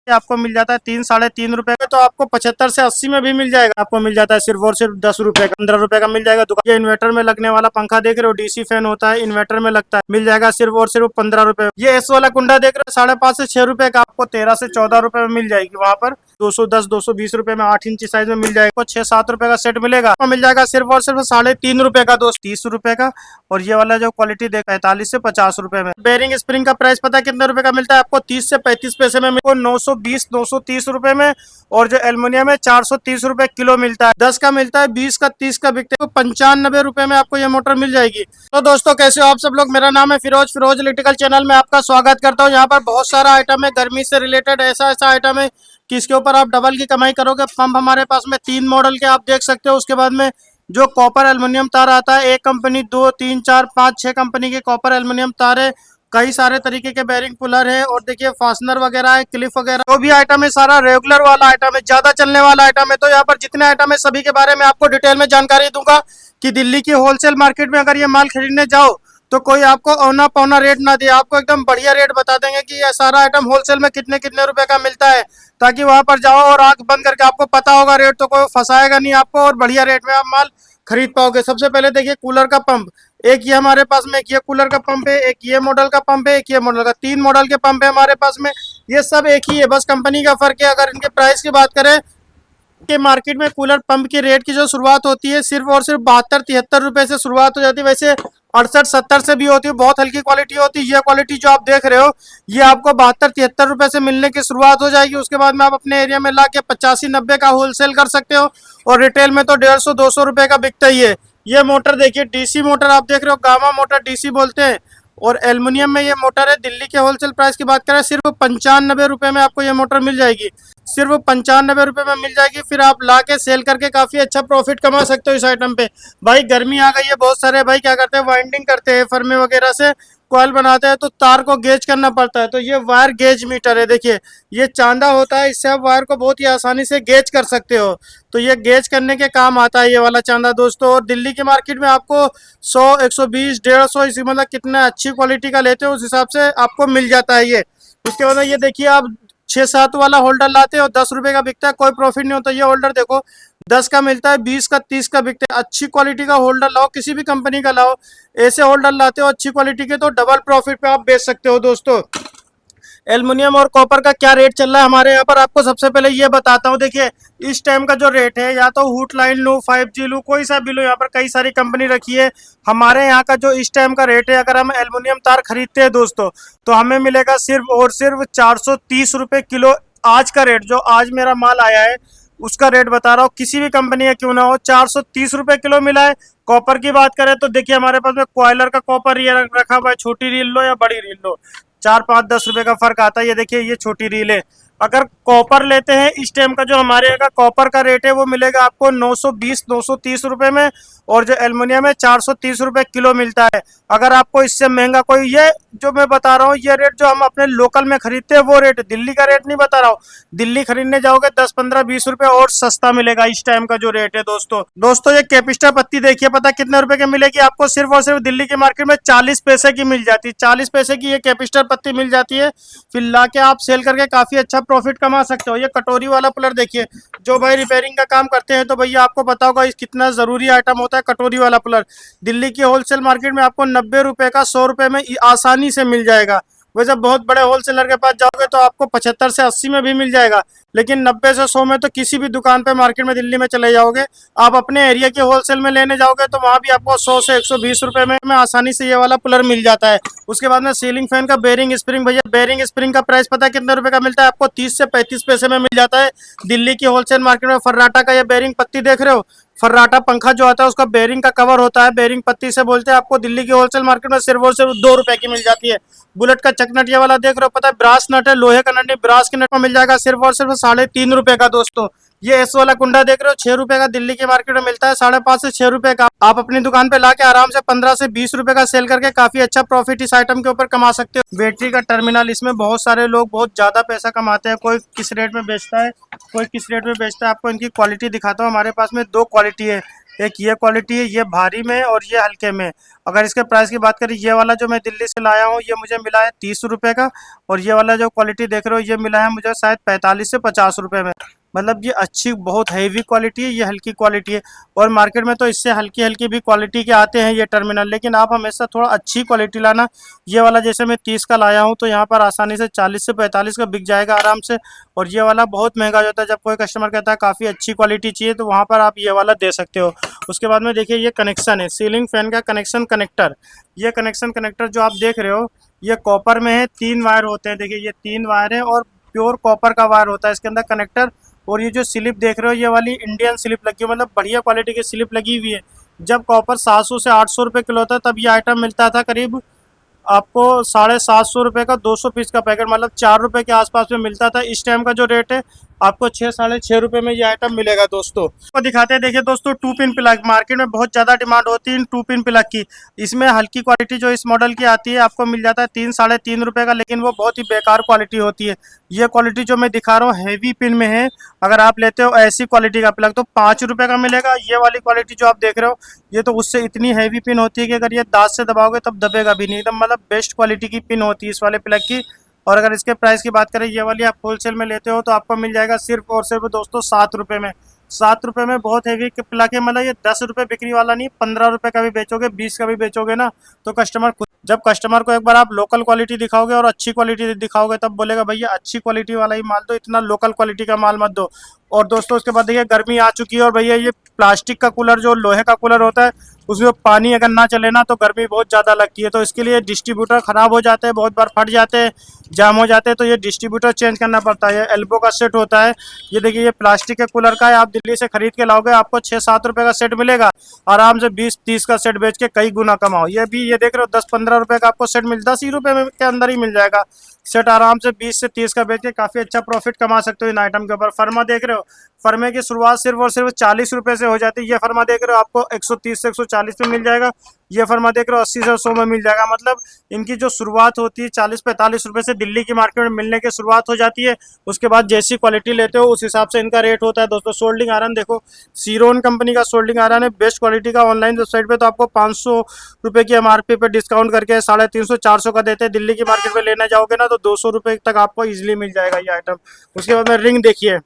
आपको मिल जाता है 3 साढ़े 3 रुपए का। तो आपको 75 से 80 में भी मिल जाएगा। आपको मिल जाता है सिर्फ और सिर्फ 10 रुपए का, 15 रुपए का मिल जाएगा दुकान। ये इन्वर्टर में लगने वाला पंखा देख रहे हो, डीसी फैन होता है, इन्वर्टर में लगता है, मिल जाएगा सिर्फ और सिर्फ 15 रुपए। ये एस वाला कुंडा देख रहे हो, 5.5 से 6 रुपए का, आपको 13 से 14 रुपए में मिल जाएगी। वहाँ पर 210 220 रुपए में 8 इंची साइज में मिल जाएगा। 6-7 रुपए का सेट मिलेगा। आपको मिल जाएगा सिर्फ और सिर्फ 3.5 रुपए का दोस्त, 30 रुपए का। और ये वाला जो क्वालिटी देख 45 से 50 रुपए में। बेरिंग स्प्रिंग का प्राइस पता है कितने रुपए का मिलता है आपको? 30 से 35 पैसे में, 920 930 रुपए में। और जो एल्युमिनियम है 430 रुपए किलो मिलता है। 10 का मिलता है, 20 का 30 का बिकते हैं। तो 95 रुपए में आपको ये मोटर मिल जाएगी। तो दोस्तों कैसे हो आप सब लोग? मेरा नाम है फिरोज इलेक्ट्रिकल चैनल में आपका स्वागत करता हूँ। यहाँ पर बहुत सारा आइटम है गर्मी से रिलेटेड, ऐसा आइटम है कि इसके ऊपर आप डबल की कमाई करोगे। पंप हमारे पास में 3 मॉडल के आप देख सकते हो। उसके बाद में जो कॉपर एल्युमिनियम तार आता है, एक कंपनी, 2 3 4 5 6 कंपनी के कॉपर एल्युमिनियम तार है। कई सारे तरीके के बेरिंग पुलर है, और देखिए फास्टनर वगैरह है, क्लिप वगैरह। जो भी आइटम है सारा रेगुलर वाला आइटम है, ज्यादा चलने वाला आइटम है। तो यहाँ पर जितने आइटम है सभी के बारे में आपको डिटेल में जानकारी दूंगा कि दिल्ली की होलसेल मार्केट में अगर ये माल खरीदने जाओ तो कोई आपको औना पौना रेट ना दे, आपको एकदम बढ़िया रेट बता देंगे कि ये सारा आइटम होलसेल में कितने कितने रुपए का मिलता है, ताकि वहां पर जाओ और आंख बंद करके आपको पता होगा रेट, तो कोई फंसाएगा नहीं आपको और बढ़िया रेट में आप माल खरीद पाओगे। सबसे पहले देखिए कूलर का पंप, एक ये हमारे पास में, एक ये कूलर का पंप है, एक ये मॉडल का पंप है, एक ये मॉडल का, 3 मॉडल के पंप है हमारे पास में। ये सब एक ही है, बस कंपनी का फर्क है। अगर इनके प्राइस की बात करें कि मार्केट में कूलर पंप की रेट की जो शुरुआत होती है सिर्फ और सिर्फ 72-73 रुपए से शुरुआत हो जाती है। वैसे 68-70 से भी होती है, बहुत हल्की क्वालिटी होती है। ये क्वालिटी जो आप देख रहे हो ये आपको 72-73 रुपए से मिलने की शुरुआत हो जाएगी। उसके बाद में आप अपने एरिया में ला के 85-90 का होलसेल कर सकते हो, और रिटेल में तो 150-200 रुपए का बिकता ही है। ये मोटर देखिए, डीसी मोटर आप देख रहे हो, गामा मोटर डीसी बोलते हैं, और एल्युमिनियम में ये मोटर है। दिल्ली के होलसेल प्राइस की बात करें सिर्फ 95 रुपए में आपको ये मोटर मिल जाएगी, सिर्फ 95 रुपए में मिल जाएगी। फिर आप ला के सेल करके काफी अच्छा प्रॉफिट कमा सकते हो इस आइटम पे। भाई गर्मी आ गई है, बहुत सारे भाई क्या करते हैं, वाइंडिंग करते हैं फर्मे वगैरह से, कॉइल बनाते हैं, तो तार को गेज करना पड़ता है। तो ये वायर गेज मीटर है, देखिए ये चांदा होता है, इससे आप वायर को बहुत ही आसानी से गेज कर सकते हो। तो ये गेज करने के काम आता है ये वाला चांदा दोस्तों। और दिल्ली की मार्केट में आपको 100 120 150 इसी मतलब कितना अच्छी क्वालिटी का लेते हो उस हिसाब से आपको मिल जाता है ये। उसके बाद ये देखिए, आप 6-7 वाला होल्डर लाते हो, 10 रुपए का बिकता है, कोई प्रॉफिट नहीं होता। ये होल्डर देखो 10 का मिलता है, 20 का 30 का बिकता है। अच्छी क्वालिटी का होल्डर लाओ, किसी भी कंपनी का लाओ, ऐसे होल्डर लाते हो अच्छी क्वालिटी के तो डबल प्रॉफिट पे आप बेच सकते हो दोस्तों। एल्युमिनियम और कॉपर का क्या रेट चल रहा है हमारे यहाँ पर, आपको सबसे पहले ये बताता हूँ। देखिए इस टाइम का जो रेट है, या तो हुट लाइन लो, 5G लो, कोई सा भी लो, यहाँ पर कई सारी कंपनी रखी है। हमारे यहाँ का जो इस टाइम का रेट है, अगर हम एल्युमिनियम तार खरीदते हैं दोस्तों, तो हमें मिलेगा सिर्फ और सिर्फ 430 रुपए किलो। आज का रेट, जो आज मेरा माल आया है उसका रेट बता रहा हूँ, किसी भी कंपनी का क्यों ना हो, 430 रुपए किलो मिला है। कॉपर की बात करें तो देखिए हमारे पास में कॉयलर का कॉपर ये रखा हुआ है, छोटी रील लो या बड़ी रील लो, 4-5-10 रुपए का फर्क आता है। ये देखिए ये छोटी रील है। अगर कॉपर लेते हैं इस टाइम का, जो हमारे यहाँ का कॉपर का रेट है वो मिलेगा आपको 920 930 रुपए में, और जो एल्युमिनियम है 430 रुपए किलो मिलता है। अगर आपको इससे महंगा कोई, ये जो मैं बता रहा हूँ ये रेट जो हम अपने लोकल में खरीदते हैं वो रेट, दिल्ली का रेट नहीं बता रहा हूँ। दिल्ली खरीदने जाओगे 10-15-20 रुपए और सस्ता मिलेगा इस टाइम का जो रेट है दोस्तों। ये कैपिस्टा पत्ती देखिए, पता कितने रुपए की मिलेगी आपको? सिर्फ और सिर्फ दिल्ली के मार्केट में 40 पैसे की मिल जाती है। 40 पैसे की ये कैपिस्टा पत्ती मिल जाती है। फिर ला के आप सेल करके काफी अच्छा प्रॉफिट कमा सकते हो। ये कटोरी वाला पुलर देखिए, जो भाई रिपेयरिंग का काम करते हैं तो भैया आपको पता होगा इस कितना जरूरी आइटम होता है कटोरी वाला पुलर। दिल्ली की होलसेल मार्केट में आपको 90 रुपए का 100 रुपए में आसानी से मिल जाएगा। वैसे बहुत बड़े होलसेलर के पास जाओगे तो आपको 75 से 80 में भी मिल जाएगा, लेकिन 90 से 100 में तो किसी भी दुकान पे मार्केट में दिल्ली में चले जाओगे। आप अपने एरिया के होलसेल में लेने जाओगे तो वहाँ भी आपको 100 से 120 रुपए में आसानी से ये वाला पुलर मिल जाता है। उसके बाद में सीलिंग फैन का बेरिंग स्प्रिंग, भैया बेरिंग स्प्रिंग का प्राइस पता है कितने रुपए का मिलता है आपको? 30 से 35 पैसे में मिल जाता है दिल्ली की होलसेल मार्केट में। फर्राटा का ये बेरिंग पत्ती देख रहे हो, फर्राटा पंखा जो आता है उसका बेरिंग का कवर होता है, बेरिंग पत्ती से बोलते हैं। आपको दिल्ली की होलसेल मार्केट में सिर्फ और सिर्फ 2 रुपए की मिल जाती है। बुलेट का चकनट ये वाला देख रहे हो, पता है ब्रास नट है, लोहे का नट है, ब्रास के नट में मिल जाएगा सिर्फ और सिर्फ 3.5 रुपए का दोस्तों। ये एस वाला कुंडा देख रहे हो, 6 रुपए का दिल्ली की मार्केट में मिलता है, 5.5 से 6 रुपए का। आप अपनी दुकान पे लाके आराम से 15 से 20 रुपए का सेल करके काफी अच्छा प्रॉफिट इस आइटम के ऊपर कमा सकते हो। बैटरी का टर्मिनल, इसमें बहुत सारे लोग बहुत ज्यादा पैसा कमाते हैं। कोई किस रेट में बेचता है, कोई किस रेट में बेचता है। आपको इनकी क्वालिटी दिखाता हूँ। हमारे पास में दो क्वालिटी है, एक ये क्वालिटी है, ये भारी में और ये हल्के में। अगर इसके प्राइस की बात करें, ये वाला जो मैं दिल्ली से लाया हूँ ये मुझे मिला है 30 रुपए का, और ये वाला जो क्वालिटी देख रहे हो ये मिला है मुझे शायद 45 से 50 रुपए में। मतलब ये अच्छी बहुत हैवी क्वालिटी है, ये हल्की क्वालिटी है। और मार्केट में तो इससे हल्की हल्की भी क्वालिटी के आते हैं ये टर्मिनल, लेकिन आप हमेशा थोड़ा अच्छी क्वालिटी लाना। ये वाला जैसे मैं 30 का लाया हूँ तो यहाँ पर आसानी से 40 से 45 का बिक जाएगा आराम से। और ये वाला बहुत महंगा हो जाता है, जब कोई कस्टमर कहता है काफ़ी अच्छी क्वालिटी चाहिए तो वहाँ पर आप ये वाला दे सकते हो। उसके बाद में देखिए ये कनेक्शन है, सीलिंग फैन का कनेक्शन कनेक्टर। ये कनेक्शन कनेक्टर जो आप देख रहे हो ये कॉपर में है, 3 वायर होते हैं। देखिए ये 3 वायर है और प्योर कॉपर का वायर होता है इसके अंदर कनेक्टर। और ये जो स्लिप देख रहे हो ये वाली इंडियन स्लिप लगी है, मतलब बढ़िया क्वालिटी की स्लिप लगी हुई है। जब कॉपर 700 से 800 रुपये किलो था तब ये आइटम मिलता था करीब आपको 750 रुपये का 200 पीस का पैकेट, मतलब 4 रुपये के आसपास में मिलता था। इस टाइम का जो रेट है आपको 6 साढ़े 6 रुपये में ये आइटम मिलेगा दोस्तों। तो दिखाते हैं, देखिए दोस्तों 2 पिन प्लग मार्केट में बहुत ज़्यादा डिमांड होती है इन 2 पिन प्लग की। इसमें हल्की क्वालिटी जो इस मॉडल की आती है आपको मिल जाता है 3 साढ़े 3 रुपये का, लेकिन वो बहुत ही बेकार क्वालिटी होती है। ये क्वालिटी जो मैं दिखा रहा हूँ हैवी पिन में है। अगर आप लेते हो ऐसी क्वालिटी का प्लग तो 5 रुपये का मिलेगा। ये वाली क्वालिटी जो आप देख रहे हो ये तो उससे इतनी हैवी पिन होती है कि अगर ये दांत से दबाओगे तब दबेगा भी नहीं, एकदम मतलब बेस्ट क्वालिटी की पिन होती है इस वाले प्लग की। और अगर इसके प्राइस की बात करें, ये वाली आप होलसेल में लेते हो तो आपको मिल जाएगा सिर्फ और सिर्फ दोस्तों 7 रुपये में। 7 रुपये में बहुत हैवी प्लग है, मतलब ये 10 रुपये बिक्री वाला नहीं, 15 रुपये का भी बेचोगे 20 का भी बेचोगे ना तो कस्टमर खुद, जब कस्टमर को एक बार आप लोकल क्वालिटी दिखाओगे और अच्छी क्वालिटी दिखाओगे तब बोलेगा भैया अच्छी क्वालिटी वाला ही माल दो, इतना लोकल क्वालिटी का माल मत दो। और दोस्तों उसके बाद देखिए गर्मी आ चुकी है और भैया ये प्लास्टिक का कूलर जो लोहे का कूलर होता है उसमें पानी अगर ना चले ना तो गर्मी बहुत ज़्यादा लगती है, तो इसके लिए डिस्ट्रीब्यूटर ख़राब हो जाते हैं, बहुत बार फट जाते हैं, जाम हो जाते हैं, तो ये डिस्ट्रीब्यूटर चेंज करना पड़ता है। ये एल्बो का सेट होता है। ये देखिए ये प्लास्टिक के कूलर का है, आप दिल्ली से खरीद के लाओगे आपको 6-7 रुपये का सेट मिलेगा। आराम से 20-30 का सेट बेच के कई गुना कमाओ। ये भी ये देख रहे हो 10-15 रुपये का आपको सेट 10 ही रुपये में के अंदर ही मिल जाएगा सेट। आराम से 20 से 30 का बेच के काफ़ी अच्छा प्रॉफिट कमा सकते हो इन आइटम के ऊपर। फर्मा देख रहे हो, फर्मे की शुरुआत सिर्फ और सिर्फ 40 रुपये से हो जाती है। ये फर्मा देख रहे हो आपको 130 से 140 में मिल जाएगा। ये फर्मा देख रहे हो 80 से 100 में मिल जाएगा। मतलब इनकी जो शुरुआत होती है 40-45 रुपये से दिल्ली की मार्केट में मिलने की शुरुआत हो जाती है। उसके बाद जैसी क्वालिटी लेते हो उस हिसाब से इनका रेट होता है दोस्तों। सोल्डिंग आयरन देखो, सीरोन कंपनी का सोल्डिंग आयरन है, बेस्ट क्वालिटी का। ऑनलाइन वेबसाइट पे तो आपको 500 रुपये की MRP पे डिस्काउंट करके 350-400 का देते हैं। दिल्ली की मार्केट में लेने जाओगे ना तो 200 रुपये तक आपको ईजिली मिल जाएगा ये आइटम। उसके बाद में रिंग देखिए,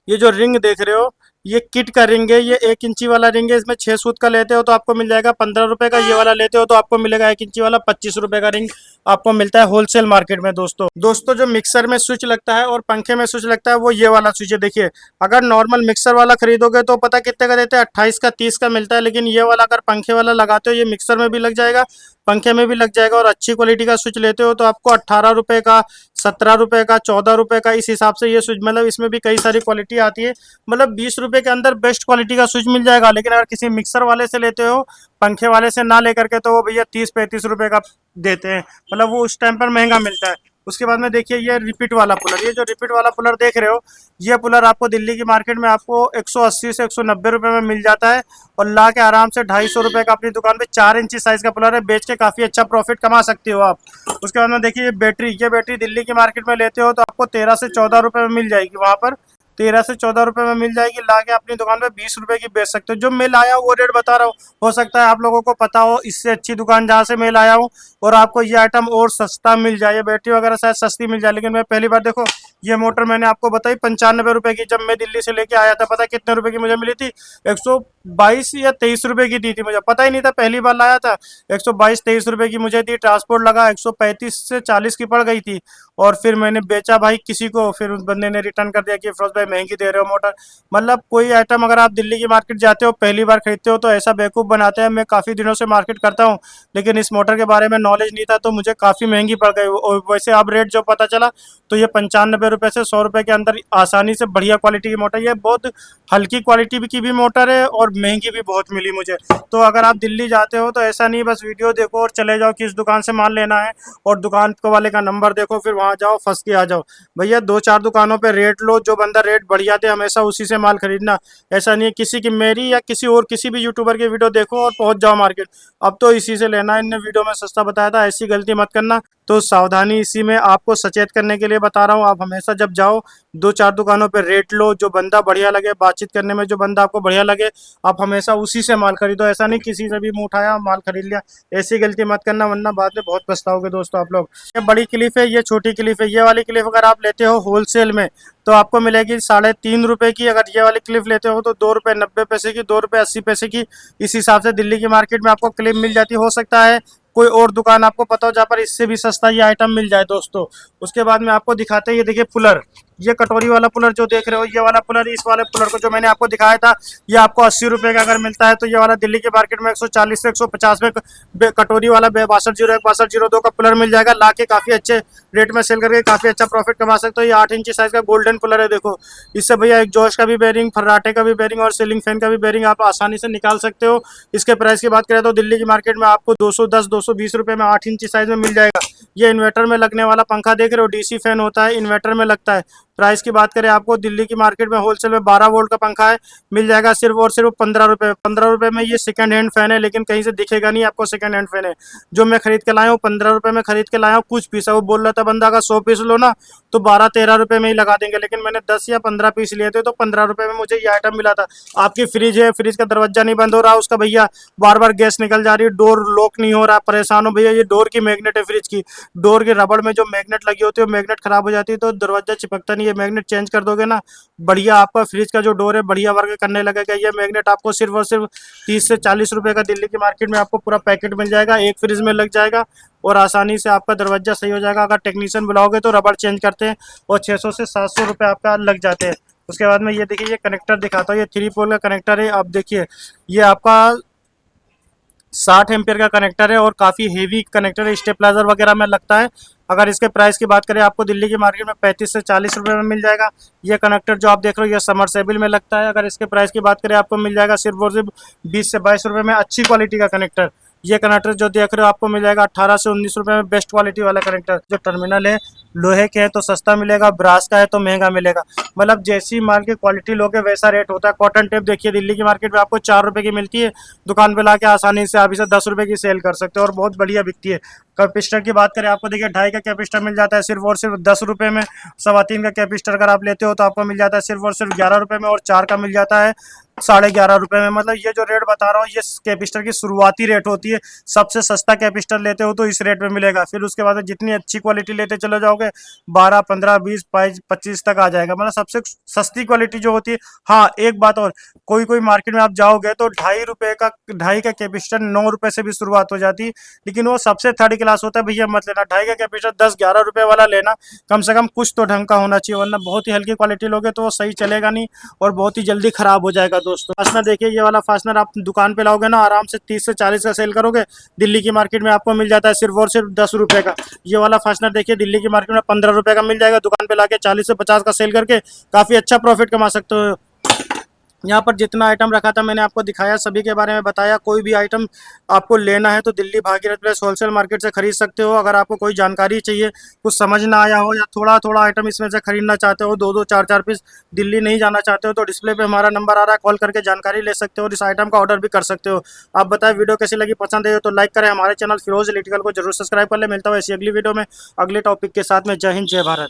ये जो रिंग देख रहे हो ये किट का रिंग है, ये 1 इंची वाला रिंग है। इसमें 6 सूत का लेते हो तो आपको मिल जाएगा 15 रुपये का, ये वाला लेते हो तो आपको मिलेगा 1 इंची वाला 25 रुपये का रिंग आपको मिलता है होलसेल मार्केट में दोस्तों जो मिक्सर में स्विच लगता है और पंखे में स्विच लगता है वो ये वाला स्विच है। देखिए अगर नॉर्मल मिक्सर वाला खरीदोगे तो पता कितने का देते हैं, 28 का 30 का मिलता है। लेकिन ये वाला अगर पंखे वाला लगाते हो ये मिक्सर में भी लग जाएगा पंखे में भी लग जाएगा, और अच्छी क्वालिटी का स्विच लेते हो तो आपको 18 रुपये का, 17 रुपये का, 14 रुपये का, इस हिसाब से ये स्विच, मतलब इसमें भी कई सारी क्वालिटी आती है। मतलब 20 रुपये के अंदर बेस्ट क्वालिटी का स्विच मिल जाएगा। लेकिन अगर किसी मिक्सर वाले से लेते हो, पंखे वाले से ना लेकर के, तो वो भैया 30-35 रुपये का देते हैं, मतलब वो उस टाइम पर महंगा मिलता है। उसके बाद में देखिए ये रिपीट वाला कूलर, ये जो रिपीट वाला कूलर देख रहे हो ये कूलर आपको दिल्ली की मार्केट में आपको 180 से 190 रुपये में मिल जाता है। और ला के आराम से 250 रुपये का अपनी दुकान पे 4 इंची साइज का कूलर है, बेच के काफ़ी अच्छा प्रॉफिट कमा सकते हो आप। उसके बाद में देखिए ये बैटरी दिल्ली की मार्केट में लेते हो तो आपको 13 से 14 रुपये में मिल जाएगी, वहाँ पर 13 से 14 रुपये में मिल जाएगी। ला के अपनी दुकान पे 20 रुपये की बेच सकते हो। जो मैं लाया हूँ वो रेट बता रहा हूँ, हो सकता है आप लोगों को पता हो इससे अच्छी दुकान जहाँ से मैं लाया हूँ और आपको ये आइटम और सस्ता मिल जाए, बैटरी वगैरह शायद सस्ती मिल जाए। लेकिन मैं पहली बार देखो ये मोटर मैंने आपको बताई 95 रुपये की, जब मैं दिल्ली से लेके आया था पता कितने रुपए की मुझे मिली थी, 122 या 23 रुपये की दी थी। मुझे पता ही नहीं था, पहली बार लाया था। 122-23 रुपये की मुझे दी, ट्रांसपोर्ट लगा 135 से 40 की पड़ गई थी। और फिर मैंने बेचा भाई किसी को, फिर उस बंदे ने रिटर्न कर दिया कि फिरोज भाई महंगी दे रहे हो मोटर। मतलब कोई आइटम अगर आप दिल्ली की मार्केट जाते हो पहली बार खरीदते हो तो ऐसा बेवकूफ़ बनाते हैं। मैं काफ़ी दिनों से मार्केट करता हूँ लेकिन इस मोटर के बारे में नॉलेज नहीं था तो मुझे काफ़ी महंगी पड़ गई। और वैसे अब रेट जो पता चला तो ये 95 रुपये से 100 रुपये के अंदर आसानी से बढ़िया क्वालिटी की मोटर। ये बहुत हल्की क्वालिटी की भी मोटर है और महंगी भी बहुत मिली मुझे। तो अगर आप दिल्ली जाते हो तो ऐसा नहीं बस वीडियो देखो और चले जाओ किस दुकान से माल लेना है और दुकान वाले का नंबर देखो, फिर वहां जाओ फंस के आ जाओ। भैया 2-4 दुकानों पे रेट लो, जो बंदा रेट बढ़िया दे हमेशा उसी से माल खरीदना। ऐसा नहीं है किसी की, मेरी या किसी और किसी भी यूट्यूबर की वीडियो देखो और पहुंच जाओ मार्केट, अब तो इसी से लेना है, इनने वीडियो में सस्ता बताया था, ऐसी गलती मत करना। तो सावधानी इसी में आपको सचेत करने के लिए बता रहा हूँ। आप हमेशा जब जाओ 2-4 दुकानों पे रेट लो, जो बंदा बढ़िया लगे, बातचीत करने में जो बंदा आपको बढ़िया लगे आप हमेशा उसी से माल खरीदो। ऐसा नहीं किसी से भी मुंह उठाया माल खरीद लिया, ऐसी गलती मत करना, वरना बाद में बहुत पछताओगे दोस्तों आप लोग। ये बड़ी क्लिप है, ये छोटी क्लिप है। ये वाली क्लिप अगर आप लेते हो होलसेल में तो आपको मिलेगी 3.5 रुपए की। अगर ये वाली क्लिप लेते हो तो 2 रुपये 90 पैसे की, 2 रुपये 80 पैसे की। इस हिसाब से दिल्ली की मार्केट में आपको क्लिप मिल जाती। हो सकता है कोई और दुकान आपको पता हो जहाँ पर इससे भी सस्ता ये आइटम मिल जाए दोस्तों। उसके बाद में आपको दिखाते हैं, ये देखिए पुलर, ये कटोरी वाला पुलर जो देख रहे हो, ये वाला पुलर, इस वाले पुलर को जो मैंने आपको दिखाया था ये आपको 80 रुपए का अगर मिलता है तो ये वाला दिल्ली के मार्केट में 140 से 150 में कटोरी वाला 6201 6202 का पुलर मिल जाएगा। ला के काफी अच्छे रेट में सेल करके काफी अच्छा प्रॉफिट कमा सकते हो। ये 8 इंची साइज का गोल्डन पुलर है। देखो इससे भैया एग्जॉस्ट का भी बेरिंग, फर्राटे का भी बेरिंग और सीलिंग फैन का भी बेरिंग आप आसानी से निकाल सकते हो। इसके प्राइस की बात करें तो दिल्ली की मार्केट में आपको 210 220 रुपए में 8 इंची साइज में मिल जाएगा। ये इन्वर्टर में लगने वाला पंखा देख रहे हो, डीसी फैन होता है, इन्वर्टर में लगता है। प्राइस की बात करें आपको दिल्ली की मार्केट में होलसेल में 12 वोल्ट का पंखा है, मिल जाएगा सिर्फ और सिर्फ 15 रुपए। 15 रुपए में ये सेकंड हैंड फैन है, लेकिन कहीं से दिखेगा नहीं आपको सेकंड हैंड फैन है। जो मैं खरीद के लाया हूँ 15 रुपए में खरीद के लाया हूँ, कुछ पीस है। वो बोल रहा था बंदा अगर 100 पीस लो ना तो 12-13 रुपए में ही लगा देंगे, लेकिन मैंने 10 या 15 पीस लिए थे तो 15 रुपए में मुझे ये आइटम मिला था। आपकी फ्रिज है, फ्रिज का दरवाजा नहीं बंद हो रहा उसका भैया, बार बार गैस निकल जा रही है, डोर लॉक नहीं हो रहा, परेशान हो भैया, ये डोर की मैग्नेट है फ्रिज की। डोर के रबड़ में जो मैग्नेट लगी होती है वो मैग्नेट खराब हो जाती है तो दरवाजा चिपकता नहीं है। मैग्नेट चेंज कर दोगे ना, बढ़िया आपका फ्रिज का जो डोर है बढ़िया वर्क करने लगेगा। ये मैग्नेट आपको सिर्फ और सिर्फ 30 से 40 रुपए का दिल्ली की मार्केट में आपको पूरा पैकेट मिल जाएगा, एक फ्रिज में लग जाएगा और आसानी से आपका दरवाजा सही हो जाएगा। अगर टेक्नीशियन बुलाओगे तो रबड़ चेंज करते हैं और 600 से 700 रुपए आपका लग जाते हैं। उसके बाद में ये देखिए, ये कनेक्टर दिखाता हूँ, ये 3 पोल का कनेक्टर है। आप देखिए ये आपका 60 एम्पियर का कनेक्टर है और काफ़ी हेवी कनेक्टर है, स्टेपलाइजर वगैरह में लगता है। अगर इसके प्राइस की बात करें आपको दिल्ली की मार्केट में 35 से 40 रुपए में मिल जाएगा। ये कनेक्टर जो आप देख रहे हो ये समरसेबल में लगता है। अगर इसके प्राइस की बात करें आपको मिल जाएगा सिर्फ और सिर्फ 20 से 22 रुपए में, अच्छी क्वालिटी का कनेक्टर। ये कनेक्टर जो देख रहे हो आपको मिल जाएगा 18 से 19 रुपए में, बेस्ट क्वालिटी वाला कनेक्टर। जो टर्मिनल है लोहे के है तो सस्ता मिलेगा, ब्रास का है तो महंगा मिलेगा। मतलब जैसी माल की क्वालिटी लोगे वैसा रेट होता है। कॉटन टेप देखिए दिल्ली की मार्केट में आपको 4 रुपए की मिलती है, दुकान पे लाके आसानी से आप इसे 10 रुपए की सेल कर सकते हो और बहुत बढ़िया बिकती है। कैपिस्टर की बात करें आपको देखिए 2.5 का कैपिस्टर मिल जाता है सिर्फ और सिर्फ 10 रुपए में। 3.25 का कैपिस्टर अगर आप लेते हो तो आपको मिल जाता है सिर्फ और सिर्फ 11 रुपए में और 4 का मिल जाता है 11.5 रुपए में। मतलब ये जो रेट बता रहा हूँ ये कैपिस्टर की शुरुआती रेट होती है। सबसे सस्ता कैपिस्टर लेते हो तो इस रेट में मिलेगा, फिर उसके बाद जितनी अच्छी क्वालिटी लेते चले जाओगे 12 15 20 22 25 तक आ जाएगा। मतलब सबसे सस्ती क्वालिटी जो होती है। हाँ एक बात और, कोई कोई मार्केट में आप जाओगे तो 2.5 का कैपिस्टर 9 रुपए से भी शुरुआत हो जाती है, लेकिन वो सबसे थर्ड क्लास होता है भैया, मत लेना। 2.5 का कैपिस्टर 10-11 रुपए वाला लेना, कम से कम कुछ तो ढंग का होना चाहिए, वरना बहुत ही हल्की क्वालिटी लोगे तो वो सही चलेगा नहीं और बहुत ही जल्दी खराब हो जाएगा दोस्तों। फास्टनर देखिए, ये वाला फास्टनर आप दुकान पे लाओगे ना आराम से 30 से 40 का सेल करोगे, दिल्ली की मार्केट में आपको मिल जाता है सिर्फ और सिर्फ 10 रुपए का। ये वाला फास्टनर देखिए दिल्ली की मार्केट में 15 रुपए का मिल जाएगा, दुकान पे लाके 40 से 50 का सेल करके काफी अच्छा प्रॉफिट कमा सकते हो। यहाँ पर जितना आइटम रखा था मैंने आपको दिखाया, सभी के बारे में बताया। कोई भी आइटम आपको लेना है तो Delhi Bhagirath place wholesale market से खरीद सकते हो। अगर आपको कोई जानकारी चाहिए, कुछ समझ ना आया हो या थोड़ा थोड़ा आइटम इसमें से खरीदना चाहते हो, 2-2 4-4 पीस, दिल्ली नहीं जाना चाहते हो तो डिस्प्ले पे हमारा नंबर आ रहा है, कॉल करके जानकारी ले सकते हो और इस आइटम का ऑर्डर भी कर सकते हो। आप बताएं वीडियो कैसी लगी, पसंद है तो लाइक करें, हमारे चैनल फिरोज इलेक्ट्रिकल को जरूर सब्सक्राइब कर ले। मिलता हूँ ऐसी अगली वीडियो में अगले टॉपिक के साथ में। जय हिंद जय भारत।